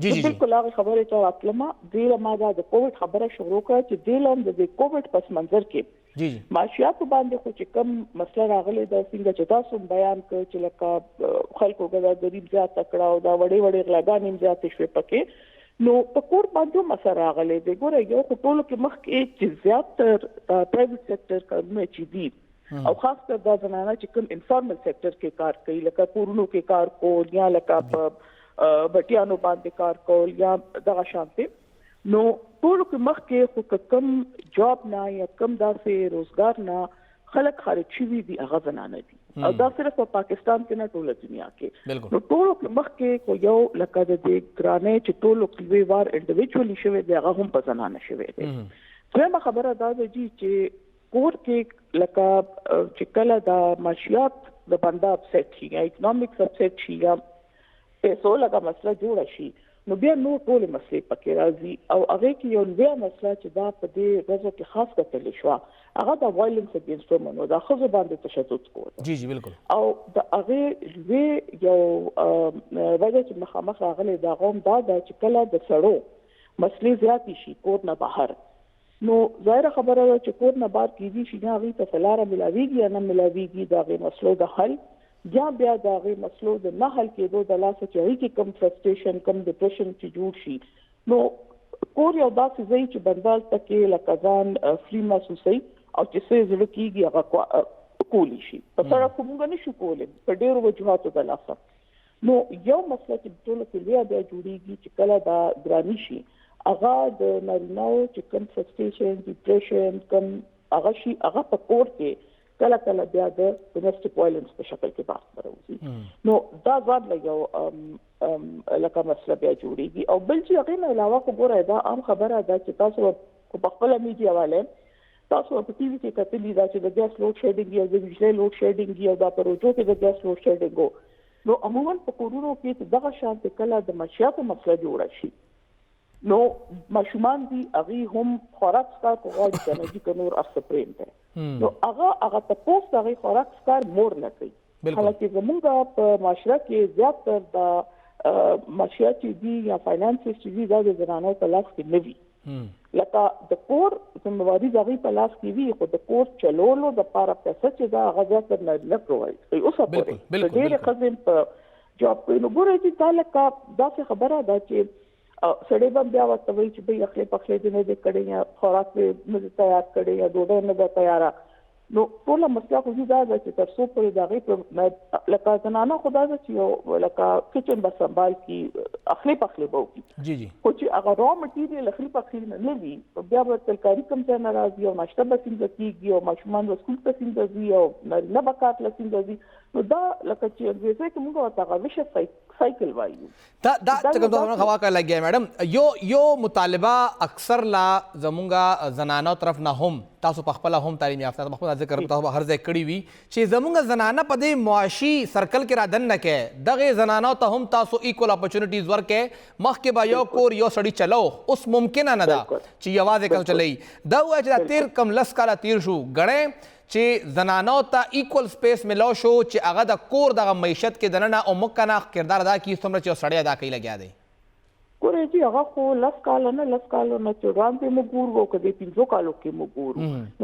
بالکل هغه خبرې ته راتلمه دې ما دا د کووډ خبره شروع کړه چې دې له هم د کووډ پس منظر کې معاشیاتو باندې خو چې کوم مسله راغلی ده څنګه چې تاسو بیان کړ چې لکه خلکو دا غریب زیاته کړه او دا وړې وړې غلاګانې هم زیاتې شوې پکې نو په کور باندې هم اثر راغلی دی. ګوره یو خو ټولو کې مخکې چې زیاتر پرایویټ سیکټر کارونه چې دي او خاص کر دا زنانه چې کوم انفارمل سیکټر کې کار کوي لکه کورونو کې کار کول یا لکه په بټیانو باندې کار کول یا دغه شانتې نو ټولو کې مخکې خو کم جاب نه یا کم داسې روزګار نه خلک خارج شوي دي هغه زنانه دي او دا صرف په پاکستان کې نه ټوله دنیا کې نو ټولو کې مخکې خو یو لکه د دې ګرانۍ چې ټولو لوی وار انډیویجولي شوی دی هغه هم په زنانه شوی دی. دویمه خبره دا ده جی چې کور کې لکه چې کله د معاشیات د بنده اپسیټ شي یا اکنامکس اپسیټ شي یا پیسو لکه مسله جوړه شي نو بیا نور ټولې مسلې پکې راځي او هغې کې یو لویه مسله چې دا په دې ورځو کې خاص کتلې شوه هغه د وایلنس اګینسټ وومن و د ښځو باندې تشدد کول جی بالکل او د هغې لوی یو وجه چې مخامخ راغلی د هغه هم دا ده چې کله د سړو مسلې زیاتې شي کور نه بهر نو ظاهره خبره ده چې کور نه بهر کېدي شي نه هغوی ته څه لاره ملاویږي یا نه ملاویږي د هغې مسلو د حل یا بیا د هغې مسلو د نه حل کېدو د لاسه چې هغې کې کم فرسټریشن کم ډپریشن چې جوړ شي نو کور یو داسې ځای چې بنده هلته کې لکه ځان فری محسوسوي او چې څه زړه کېږي هغه کولی شي په سړک خو موږ نه شو کولی په ډېرو وجوهاتو د لاسه نو یو مسله چې ټولو کې لویه بیا جوړېږي چې کله دا ګراني شي هغه د نارینهو چې کم فرسټریشن ډپریشن کم هغه شي هغه په کور کې کله کله بیا د ډومestic وایلنس په شکل کې بحث راوځي نو دا ځان له یو لکه مسله بیا جوړېږي او بل چې هغې نه علاوه خو ګوره دا عام خبره ده چې تاسو په خپله میډیا والے تاسو په ټي وي کې کتلي دا چې د ګیس لوډ شیډینګ یا د بجلۍ لوډ شیډینګ یا دا پروژو کې د ګیس لوډ شیډینګ نو عموما په کورونو کې چې دغه شان کله د معیشت مسله جوړه شي نو ماشومان دي هغه هم خوراک څخه کوغاړي کنه چې نور افسپریم ده نو هغه تاسو هغه خوراک څخه مور لکې حالکه زمونږ په معاشره کې زیاتره د معیشت دي یا فاینانس چې دي دا د زنانو په لاس کې نه وي لکه د کور ذمہواری هغه په لاس کې وي خو د کور چلولو د لپاره پیسې چې دا هغه زیاتره نه پرووایډ کوي اوس په ډېر خزم په جاب کوي نو ګورئ چې تعلق دا څه خبره ده چې سړی به بیا ورته وایي چې بھئی اخلي پخلي دې نه دې کړی یا خوراک دې نه تیار کړی یا ډوډۍ نه ده تیاره نو ټوله مسله خو دا ده چې تر څو پورې د هغې لکه زنانه خو دا ده چې یو لکه کچن به سنبال کړي اخلي پخلي به وکړي خو چې هغه را مټیریل اخلي پخلي نه وي بیا به ترکاري کوم ځای نه راځي او ناشته به څنګه کېږي او ماشومان به سکول ته څنګه ځي او نارینه به کار له څنګه ځي نو دا لکه چې انګریزي کې موږ ورته هغه ویشس سایکل وایو دا څنګه دوه خوا کا لګیا میډم یو مطالبه اکثر لا زمونږ زنانو طرف نه هم تاسو په خپل هم تعلیم یافته په خپل ذکر تاسو هر ځای کړی وي چې زمونږ زنانه په دې معاشي سرکل کې را دن نه کې دغه زنانو ته هم تاسو ایکول اپورچونټیز ورکې مخکې به یو کور یو سړی چلو اوس ممکنه نه ده چې یوازې کم چلوي دا وایي چې تیر کم لس کاله تیر شو ګڼئ چې زنانو ته ایکول سپیس ملو شو چې هغه د کور دغه معیشت کې دننه او موږ کنه کردار ادا کړي څومره چې یو سړی ادا کوي لګیا دی ګورئ چې هغه خو لس کاله نه چې وړاندې موږ ګور وو که د 5 کالو کې موږ ګور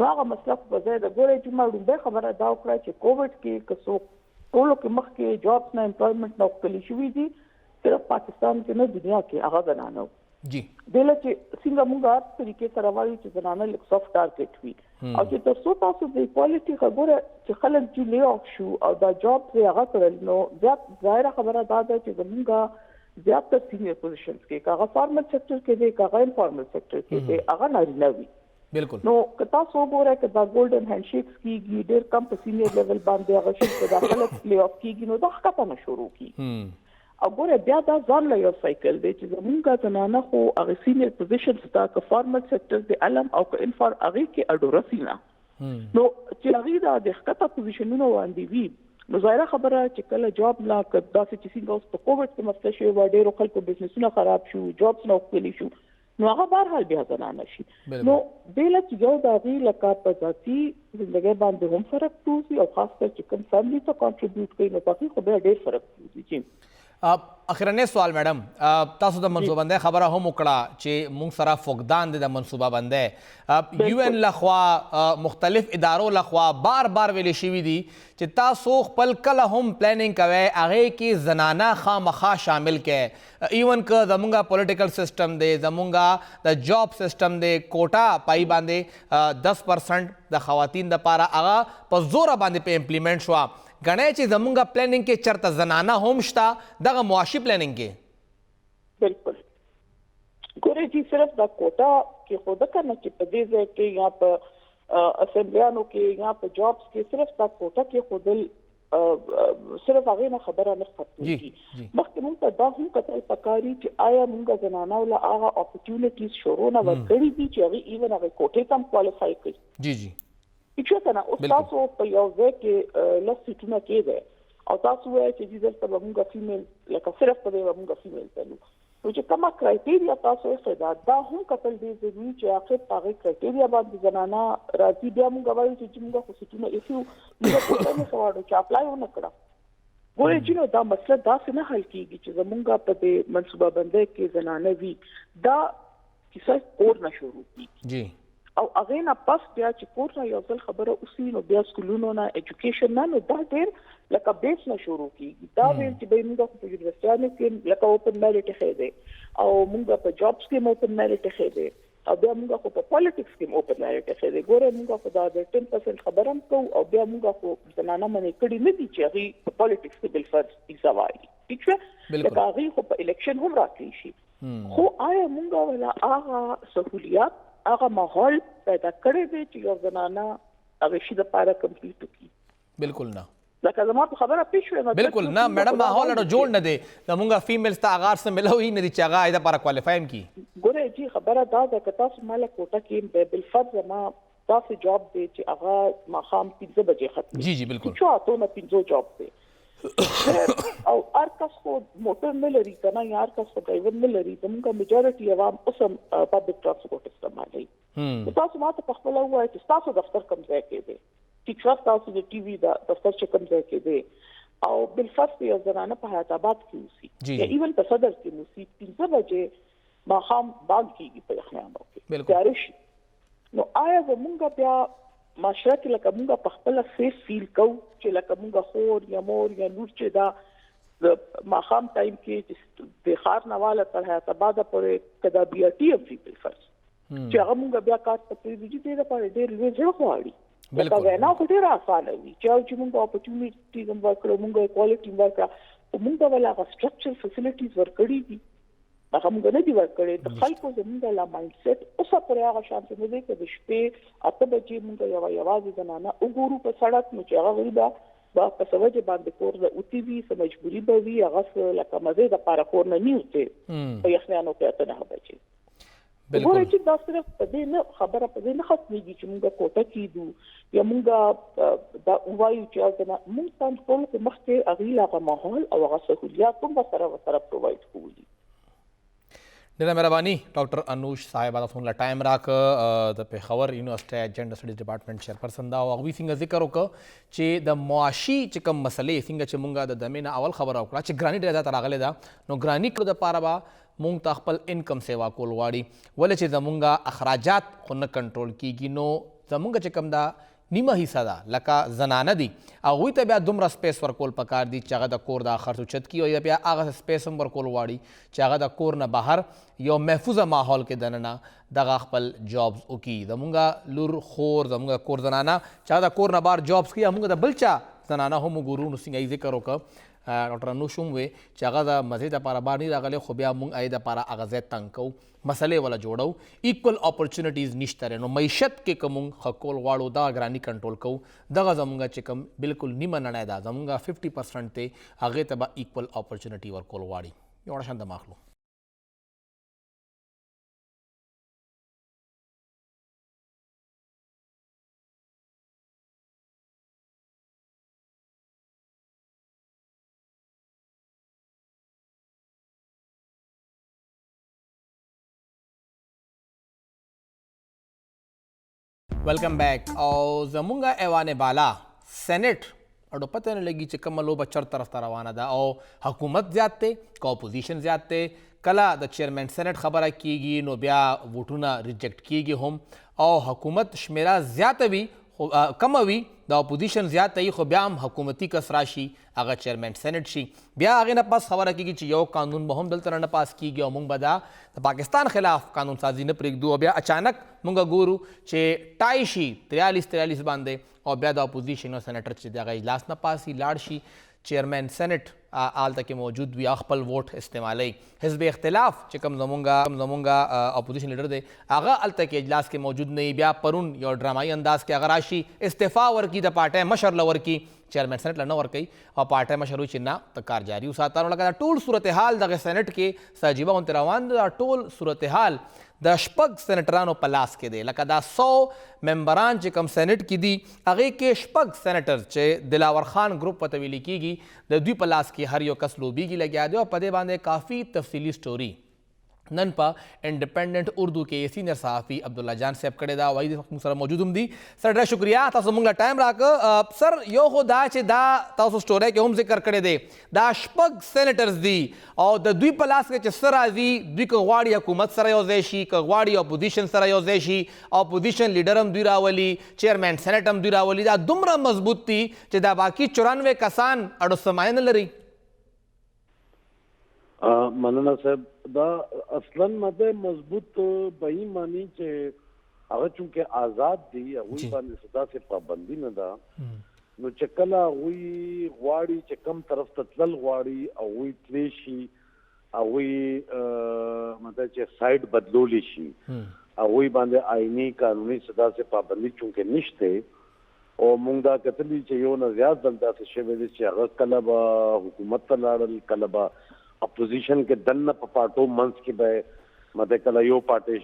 نو هغه مسله خو په ځای ده ګورئ چې ما لومړۍ خبره دا وکړه چې کووډ کې که څوک ټولو کې مخکې جابس نه امپلایمنټ نه ښکلي شوي دي صرف پاکستان کې نه دنیا کې هغه زنانه جی دله چې څنګه موږ هر طریقې سره وایو چې زنانه لیک سافت ټارګټ وي او چې تر څو تاسو د ایکوالټي خبره چې خلک چې لی آف شو او دا جاب یې هغه کړل نو زیات ظاهره خبره دا ده چې زموږ زیاتره سینیئر پوزیشنز کې هغه فارمل سیکټر کې دی هغه انفارمل سیکټر کې دی هغه نارینه وي بالکل نو که تاسو وګورئ چې دا ګولډن هینډ شیکس کېږي ډېر کم په سینیئر لیول باندې هغه شي چې دا خلک لی آف کېږي نو دا ښکته نه شروع کېږي او ګوره بیا دا ځان له یو سایکل دی چې زمونږ زنانه خو هغه سینیئر پوزیشنز ته که فارمل سیکټر د علم او که انفار هغې کې اډو رسي نه نو چې هغې دا د ښکته پوزیشنونو باندې وي نو ظاهره خبره چې کله جاب نه که داسې چې څنګه اوس په کووډ کې مسله شوې وه ډېرو خلکو بزنسونه خراب شو جابس نه وښکلي شو نو هغه بهرحال بیا زنانه شي نو دې له چې یو د هغې لکه په ذاتي زندګۍ باندې هم فرق پروزي او خاص کر چې کوم فیملي ته کانټریبیوټ کوي نو په هغې خو بیا ډېر فرق پروزي چې اخرنی سوال میډم تاسو د منصوبه بندۍ خبره هم وکړه چې موږ سره فقدان دی د منصوبه بندۍ یو ان لخوا مختلف ادارو لخوا بار ویلې شوي دي چې تاسو خپل کله هم پلانینګ کوئ هغې کې زنانه خامخا شامل کړئ ایون که زمونږ پولیټیکل سسټم دی زمونږ د جاب سسټم دی کوټه پای باندې 10% د خواتین دپاره هغه په زوره باندې په امپلیمنټ شوه ګڼئ چې زمونږ پلانینګ کې چېرته زنانه هم شته دغه معاشي پلانینګ کې بالکل ګورئ چې صرف دا کوټه کې خو ده که نه چې په دې ځای کې یا په اسمبلیانو کې یا په جابس کې صرف دا کوټه کې ښودل صرف هغې نه خبره نه ختمېږي مخکې موږ ته دا هم کتل پکاري چې آیا موږ زنانو له هغه اپورچونټیز شروع نه ورکړي دي چې هغې ایون هغې کوټې ته هم کوالیفای کړي جی چې کنه اوس تاسو په یو ځای کې لس سیټونه کېږي او تاسو وایئ چې دلته به موږ فیمیل لکه صرف په دې به موږ فیمیل تلو نو چې کومه کرایټیریا تاسو یې دا هم کتل ډېر ضروري چې آخر په هغې کرایټیریا باندې زنانه راځي بیا موږ وایو چې موږ خو سیټونه ایښي وو موږ کوټه نه غواړو چې اپلای ونه کړه ګورئ چې نو دا مسله داسې نه حل کېږي چې زمونږ په دې منصوبه بندۍ کې زنانه وي دا کیسه کور نه شروع کېږي او هغه نه پس بیا چې کور نه یو ځل خبره اوسي نو بیا سکولونو نه ایجوکیشن نه نو دا ډېر لکه بیس نه شروع کیږي دا ویل چې به موږ په یونیورسيټیانو کې لکه اوپن میریټ خېده او موږ په جابس کې اوپن میریټ خېده او بیا موږ په پالیټکس کې اوپن میریټ خېده ګوره موږ په دا 10% خبرم کو او بیا موږ په زنانه باندې کړي نه دي چې هغه په پالیټکس کې بل فرض ایزوالي ٹھیک ہے لکه هغه خو په الیکشن هم راتلی شي خو آیا موږ ولا هغه سہولیات هغه ماحول پیدا کړی دی چې یو زنانه هغه شي د پاره کمپلیټ کړي بالکل نه لکه زما په خبره پیښ شوه بالکل نه میډم ماحول اړه جوړ نه دی زمونږ فیمیلز ته اغار سره ملوي نه دي چې هغه ایدا لپاره کوالیفایم کی ګوره جی خبره دا ده که تاسو مال کوټه کې بل فرض ما تاسو جاب دی چې هغه ماخام 5 بجې ختم جی جی بالکل چې تاسو نه 5 جاب دی او ارکس خو موټر نه لري کنه یا ارکس خو ډرایور نه لري زموږه میجورټي عوام اوسم پبلک ترانسپورت استعمالوي تاسو ماته په خپل وایي چې تاسو دفتر کوم ځای کې دی چې تاسو د ټي وي د دفتر چې کوم ځای کې دی او بل فرض یو زنانه په حیات آباد کې اوسي یا ایون په صدر کې اوسي 5 بجې ماښام باغ کېږي په یخنیانو کې تیار شي نو آیا زمونږ بیا معاشره کې لکه مونږ په خپل سیف فیل کوو چې لکه مونږ خور یا مور یا لور چې دا د ماښام ټایم کې چې د ښار نه واله تر حیات آباد پورې کدا بیا ټي اف سی بل فرض چې هغه مونږ بیا کار ته پرېږدي دې لپاره ډېر لوی ځای غواړي بالکل وینا خو ډېره اسانه وي چې موږ اپورچونټیز هم ورکړو موږ کوالټي ورکړو موږ ولا سټرکچر فیسیلیټیز ورکړي دي هغه موږ نه دي ورکړي د خلکو زموږ لا مایند سیټ اوسه پرې هغه شان څه نه دي چې د شپې 8 بجې موږ یوازې زنانه وګورو په سړک نو چې هغه غریبه با په سوجه باندې کور د اوتی وی سم مجبوری به وي هغه لکه مزه د پاره کور نه نیوته په یخنانو کې ته نه بچي بالکل چې دا صرف په دې نه خبره په دې نه ختمېږي چې موږ کوټه کېدو یا موږ دا وایو چې دا موږ تاسو ټول په مخ کې اغیلا ماحول او هغه سہولیات هم سره پرووایډ کوو ډیره مهرباني ډاکټر انوش صاحب تاسو له ټایم راک د پیښور یونیورسيټي جنډر سټډیز ډپارټمنټ چیرپرسن دا او هغوی څنګه ذکر وکړ چې د معاشي چې کوم مسلې څنګه چې مونږه د دمې نه اول خبره وکړه چې ګراني ډېره زیاته راغلې ده نو ګراني کړو د پاره به مونږ ته خپل انکم سیوا کول غواړي ولې چې زمونږه اخراجات خو نه کنټرول کیږي نو زمونږه چې کوم دا نیمه حصہ ده لکه زنانه دي هغوی ته بیا دومره سپیس ورکول پکار دي چې هغه د کور د خرڅ اوچت کي او یا بیا هغه سپیس هم ورکول غواړي چې هغه د کور نه بهر یو محفوظه ماحول کې دننه دغه خپل جابز وکړي زمونږه لور خور زمونږه کور زنانه چې هغه د کور نه بهر جابز کوي همونږه د بل چا زنانه هم وګورو نو څنګه یې ذکر وکړه ډاکټر انوش هم وی چې هغه د مزې دپاره بهر نه راغلی خو بیا موږ هغې دپاره هغه ځای تنګ کوو مسلې ولا جوړو ایکول اپورچونیټیز نشته نو معیشت کې که موږ ښه کول غواړو دغه ګراني کنټرول کوو دغه زموږ چې کوم بالکل نیمه نړۍ ده زموږ 50% دی هغې ته به ایکول اپورچونیټي ورکول غواړي یو شان دم اخلو ویلکم بیک او زمونږه ایوان بالا سینټ اډو پته نه لګي چې کومه لوبه چر طرف ته روانه ده او حکومت زیات دی که اپوزیشن زیات دی کله د چیرمن سینټ خبره کیږي نو بیا ووټونه ریجیکټ کیږي هم او حکومت شمیره زیاته وي کمه وي د اپوزیشن زیاته وي خو بیا هم حکومتي کس راشي هغه چیرمن سینټ شي بیا هغې نه پس خبره کیږي چې یو قانون به هم دلته نه پاس کیږي او موږ به دا د پاکستان خلاف قانون سازي نه پرېږدو او بیا اچانک موږ ګورو چې ټای شي 43 باندې او بیا د اپوزیشن او سینیټر چې د هغه اجلاس نه پاسي لاړ شي چیرمن سینټ هلته کې موجود وي خپل ووټ استعمالوي حزب اختلاف چې کوم زمونږ اپوزیشن لیډر دی هغه هلته کې اجلاس کې موجود نه وي بیا پرون یو ډرامایي انداز کې هغه راشي استعفا ورکړي د پارټۍ مشر له ورکړي چیرمن سینټ له نه ورکوي او پارټۍ مشر وایي چې نه ته کار جاري وساته نو لکه دا ټول صورتحال دغه سینټ کې سه عجیبه غوندې روان دی دا ټول صورتحال د شپږ سینټرانو په لاس کې دی لکه دا 100 ممبران چې کوم سینټ کې دي هغې کې شپږ سینټر چې دلاور خان ګروپ ورته ویل کېږي د دوی په لاس کې هر یو کس لوبیږي لګیا دی او په دې باندې کافي تفصیلي سټوري نن پا انڈیپینڈنٹ اردو کے سینئر صحافی عبداللہ جان صاحب کړی دا وایي د سره موجود هم دي سر ډېره شکریا تاسو موږ له ټایم راکړه سر یو خو دا چې دا تاسو سټورۍ کې هم ذکر کړی دی دا شپږ سینیټرز دي او د دوی په لاس کې چې څه راځي دوی که غواړي حکومت سره یو ځای شي که غواړي اپوزیشن سره یو ځای شي اپوزیشن لیډر هم دوی راولي چیرمین سینیټ هم دوی راولي دا دومره مضبوط دي چې دا باقي 94 کسان اړو سمای نه لري مننه صاحب دا اصلا مده مضبوط بهي معنی چې هغه چونکه آزاد دي هغوی باندې صدا سے پابندی نه ده نو چې کله هغوی غواړي چې کم طرف ته تلل غواړي هغوی تلی شي هغوی مطلب چې سایډ بدلولی شي هغوی باندې آئینی قانوني صدا سے پابندی چونکه نشته او مونږ دا کتلی چې یو نه زیات بل داسې شوی دی چې هغه کله به حکومت ته لاړل کله به اپوزیشن کې دنه په پارټو منځ کې به مده کله یو پارټي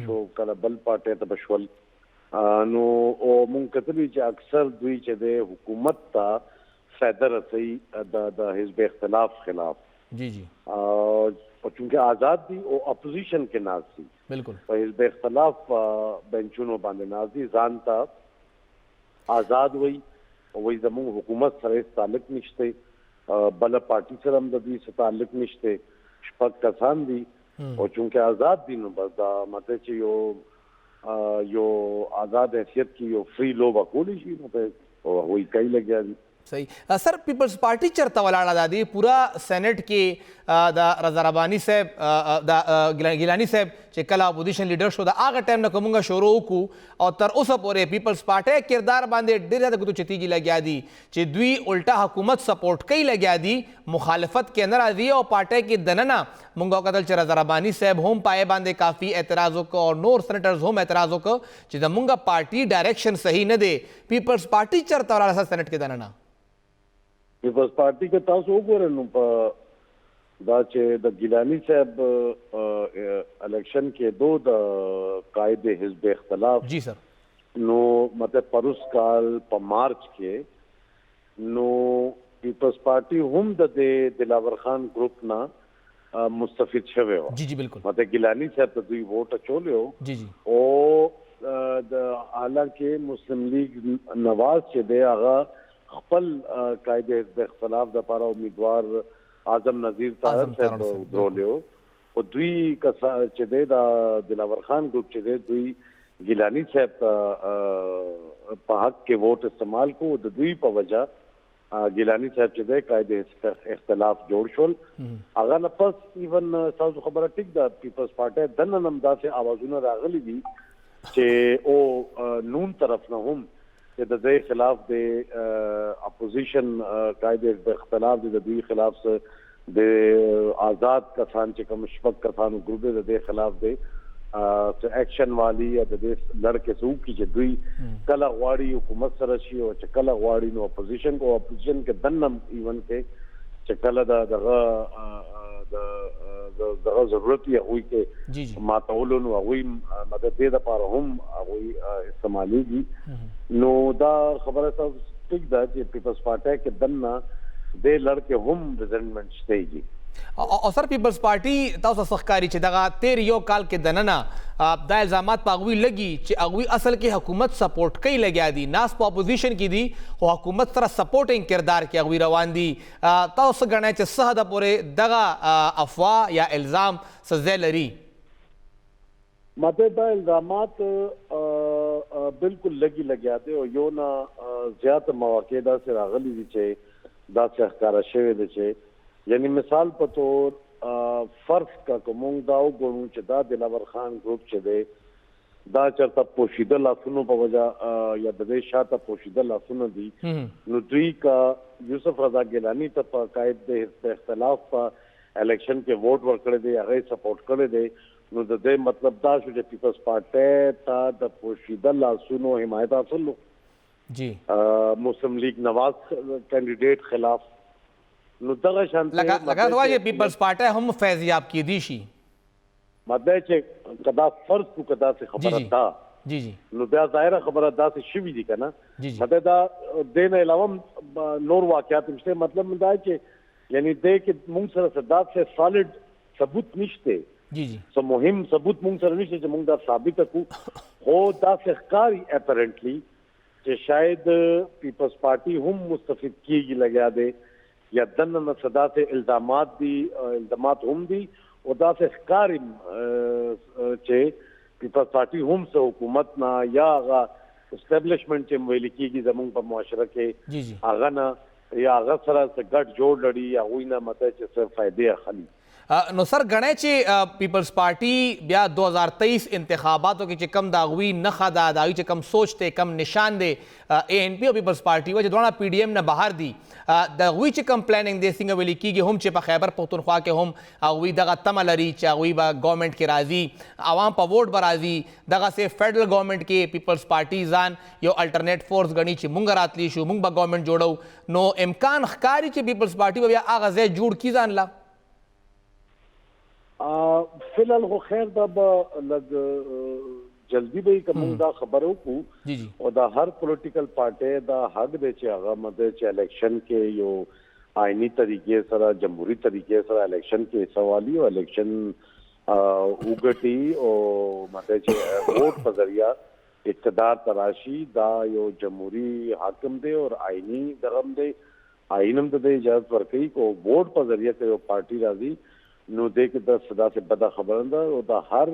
شو کله بل پارټي ته بشول نو او مونږ کتلی چې اکثر دوی چې د حکومت ته فائدہ رسي د حزب اختلاف خلاف جی جی او چونکه آزاد دي او اپوزیشن کې ناز دي بالکل په حزب اختلاف بنچونو باندې ناز دي ځان ته آزاد وي او وي زموږ حکومت سره تعلق نشته بل پارٹی سره هم د دوی سره تعلق نشته شپږ کسان دي او چونکه آزاد دي نو بس دا مطلب چې یو آزاد حیثیت کی یو فری لو وکولی شي نو ته وही کوي لګیا دي صحیح سر پیپلز پارټي چرته ولاړه ده دی پورا سینټ کې د رضا رباني صاحب د ګیلاني صاحب چې کله اپوزیشن لیډر شو د هغه ټایم نه کومه شروع وکړو او تر اوسه پورې پیپلز پارټي کردار باندې ډېر زیاته ګوتو چتیږي لګیا دي چې دوی الټا حکومت سپورټ کوي لګیا دي مخالفت کې نه راځي او پارټي کې دننه مونږ وکتل چې رضا رباني صاحب هم پای باندې کافي اعتراض وکړ او نور سینیټرز هم اعتراض وکړ چې زمونږ پارټي ډایریکشن صحیح نه دی پیپلز پارټي چرته ولاړه سینټ کې دننه پیپلز پارٹی کے تاسو وګورئ نو په دا چې د ګیلانی صاحب الیکشن کې د قائد حزب اختلاف جی سر نو مطلب پروس کال په مارچ کې نو پیپلز پارٹی هم د دلاور خان گروپ نه مستفید شوه و جی جی بالکل مطلب ګیلانی صاحب ته دوی ووټ اچولیو جی جی او د حالانکه مسلم لیگ نواز چې دی هغه خپل قائد حزب اختلاف د لپاره امیدوار اعظم نذیر طاهر صاحب درولیو او دوی کسا چې د دلاور خان ګروپ چې دوی ګیلانی صاحب په حق کې ووټ استعمال کو د دوی په وجہ ګیلانی صاحب چې قائد اختلاف جوړ شول هغه نه پس ایون تاسو خبره ټیک ده پیپلز پارټي دنه نم داسې आवाजونه راغلي دي چې او نون طرف نه هم چې د دې خلاف د اپوزیشن قائد اختلاف د دوی خلاف د آزاد کسان چې کوم شپږ کسانو ګروپ د دې خلاف د ایکشن والی یا د دې لړکې سو کی چې دوی کله غواړي حکومت سره شي او چې کله غواړي نو اپوزیشن کې دنم ایون کې چې کله دغه ضرورت یې هغوی کې ماتولو نو هغوی مدد دې دپاره هم هغوی استعمالیږي نو دا خبره تاسو ټیک ده چې پیپلز پارټي کې دننه دې لړکې هم ریزنټمنټ شته دي او سر پیپلز پارټي تاسو ښکاري چې دغه 13 کال کې دننه دا الزامات په هغوی لګي چې هغوی اصل کې حکومت سپورټ کوي لګیا دي ناس په اپوزیشن کې دي خو حکومت سره سپورټینګ کردار کې هغوی روان دي تاسو ګڼئ چې څه حده پورې دغه افواه یا الزام څه ځای لري ماته دا الزامات بالکل لګیا دي او یو نه زیات مواقع داسې راغلي دي چې داسې ښکاره شوی دی چې یعنی مثال په تور فرض کا کومون دا وګورو چې دا دلاور خان گروپ چې دی دا چرته پوشیده لاسونو په وجہ یا د دې شاته پوشیده لاسونو دي نو دوی کا یوسف رضا ګیلانی ته په قائد د حزب اختلاف په الیکشن کې ووټ ورکړی دی هغه سپورټ کړی دی نو د دې مطلب دا شو چې پیپلز پارټي ته د پوشیده لاسونو حمایت حاصل جی مسلم لیگ نواز کینډیډیټ خلاف نو دغه شان لکه واجه پیپلز پارټي هم فیضیاب کې دي شي مطلب چې کدا فرض کو کدا څه خبره ده جی جی نو بیا ظاهره خبره ده چې شوي دي کنه مطلب دا دین علاوه نور واقعات مشته مطلب دا چې یعنی دې کې موږ سره صداق سے سالډ ثبوت نشته جی جی سو مهم ثبوت مونږ سره نشته چې مونږ دا ثابت کړو خو دا ښکاري اپیرنټلی چې شاید پیپلز پارټي هم مستفید کیږي لګیا دی یا دننه صدا سے الزامات هم دي او دا ښکاري چې پیپلز پارټي هم سه حکومت نه یا هغه اسټابلیشمنٹ چې ویل کیږي زمونږ په معاشره کې جی جی هغه نه یا هغه سره څه ګډ جوړ لري یا هغوی نه مته چې څه فایدې اخلي. نو سر غنی چې پیپلز پارټي بیا 2023 انتخاباتو کې چې کم د هغوی نښه ده د هغوی چې کم سوچ دی کم نشان دی اے این پی او پیپلز پارټي و چې دواړه پی ډي ایم نه بهر دي د هغوی چې کم پلاننګ دی څنګه ویلي کېږي هم چې په خیبر پښتونخوا کې هم هغوی دغه تمه لري چې هغوی به ګورنمنټ کې راځي عوام په ووټ به راځي دغسې فیډرل ګورنمنټ کې پیپلز پارټي ځان یو الټرنیټ فورس ګڼي چې مونږ راتلی شو مونږ به ګورنمنټ جوړو نو امکان ښکاري چې پیپلز پارټي به بیا هغه ځای جوړ کړي ځان له فی الحال خو خیر دا به لږ جلدی به که موږ دا خبره وکړو او دا هر پولیټیکل پارټۍ دا حق دی چې هغه مده چې الیکشن کې یو آئینی طریقې سره جمهوری طریقې سره الیکشن کې حصہ والي او الیکشن وګټي او مده چې ووټ په ذریعہ اقتدار تراشي دا یو جمهوری حاکم دی او آئینی دغم دی آئین هم د اجازت ورکوي کو ووټ په ذریعہ کې یو پارټي راځي نو دې کې د صدا سے بده خبره ده او دا هر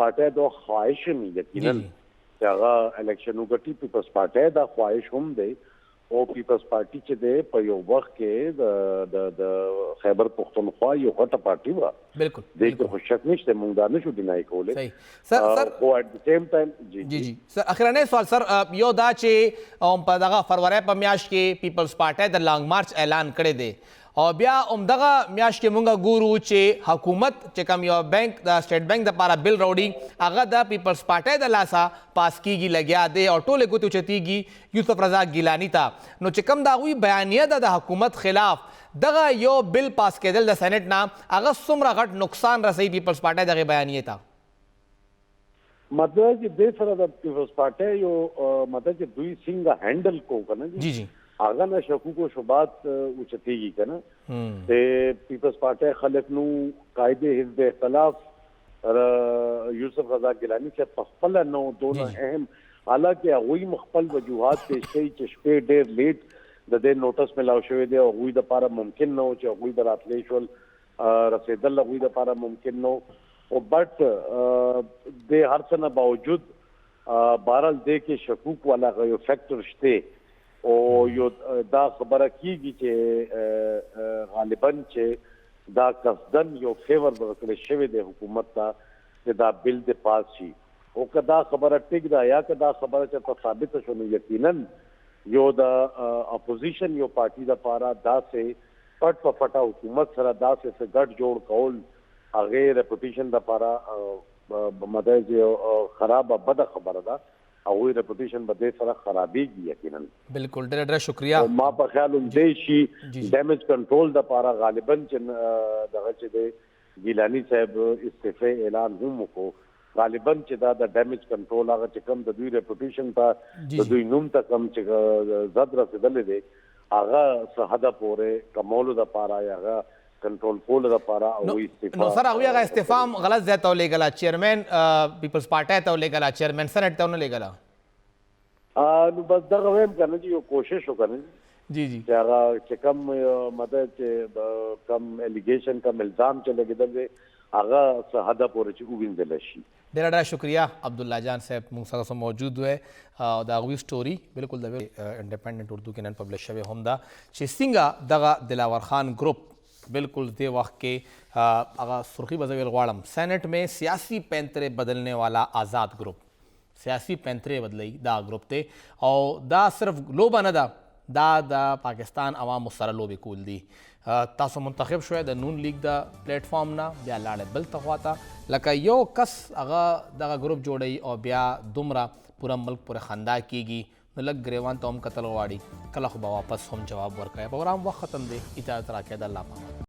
پارټۍ د خواهش می یقینا چې هغه الیکشن وګټي پیپلز پارټۍ دا خواهش هم دی او پیپلز پارټي چې دی په یو وخت کې د خیبر پښتونخوا یو غټه پارټي وه بالکل دې کې خو شک نشته موږ دا نشو ډینای کولی سر خو ایٹ د سیم ټایم جی جی سر اخرنی سوال سر یو دا چې په دغه فروری په میاشت کې پیپلز پارټۍ د لانګ مارچ اعلان کړی دی او بیا همدغه میاشت کې مونږ ګورو چې حکومت چې کوم یو بینک د سټیټ بینک دپاره بل راوړي هغه د پیپلز پارټۍ د لاسه پاس کیږي لګیا دی او ټولې ګوتې اوچتېږي یوسف رضا ګیلاني ته نو چې کوم د هغوی بیانیه ده د حکومت خلاف دغه یو بل پاس کېدل د سینټ نه هغه څومره غټ نقصان رسوي پیپلز پارټۍ دغې بیانیې ته مطلب چې دې سره د پیپلز پارټۍ یو مطلب چې دوی څنګه هینډل کو که نه جی جی هغه نه شکوک و شبهات اوچتېږي که نه د پیپلز پارټۍ خلک نو قاعدې حزب اختلاف یوسف رضا ګیلاني صاحب په خپله نو دونه اهم حالانکه هغوی خپل وجوهات پیش کوي چې شپې ډېر لیټ د دې نوټس میلاو شوی دی او هغوی دپاره ممکن نه و چې هغوی د راتلی شول رسېدل هغوی دپاره ممکن نه و بټ د هر څه نه باوجود بهرحال دې کې شکوک والا یو فیکټر شته او یو دا خبره کیږي چې غالبا چې دا قصدن یو فیور ورکړی شوی دی حکومت ته چې دا بل د پاس شي او که دا خبره ټیک ده یا که دا خبره چې ثابته شو نو یقینا یو د اپوزیشن یو پارټي دپاره داسې پټ په پټه حکومت سره داسې څه ګډ جوړ کول هغې ریپوټیشن دپاره مطلب چې خرابه بده خبره ده هغوی ریپوټیشن به دې سره خرابېږي یقینا بالکل ډېره ډېره شکریه ما په خیال هم دی شي ډیمیج کنټرول دپاره غالبا چې دغه چې دی ګیلاني صاحب استعفې اعلان هم وکړو غالبا چې دا د ډیمیج کنټرول هغه چې کوم د دوی ریپوټیشن ته د دوی نوم ته کوم چې زد رسېدلی دی هغه څه حده پورې کمولو دپاره یا هغه کنټرول کولو دپاره هغوی استعفا نو سر هغوی هغه استعفا هم غلط ځای ته ولېږله چیرمین پیپلز پارټۍ ته ولېږله چیرمین سینټ ته ونه لېږله نو بس دغه ویم که نه چې یو کوشش وکړه جی جی چې هغه چې کم مطلب چې کم الیګیشن کم الزام چې لګېدل دی هغه څه حده پورې چې ووینځلی شي ډېره ډېره شکریه عبدالله جان صاحب موږ سره موجود وی او د هغوی سټوري بالکل د انډیپینډنټ اردو کې نن پبلش شوی هم ده چې څنګه دغه دلاور خان گروپ بالکل دے وقت کے اگر سرخی بزویل غواړم سینٹ میں سیاسی پینترے بدلنے والا آزاد گروپ سیاسی پینترے بدلئی دا گروپ تے او دا صرف لوبه نه ده دا د پاکستان عوامو سره لوبې کول دي تاسو منتخب شوی د نون لیگ د پلیټ فارم نه بیا لاړې بل ته خواته لکه یو کس هغه دغه گروپ جوړوي او بیا دومره پوره ملک پورې خندا کیږي نو لږ ګریوان ته هم کتل غواړي کله خو به واپس هم جواب ورکوي پروګرام وخت ختم دی اجازت راکړئ د الله پامان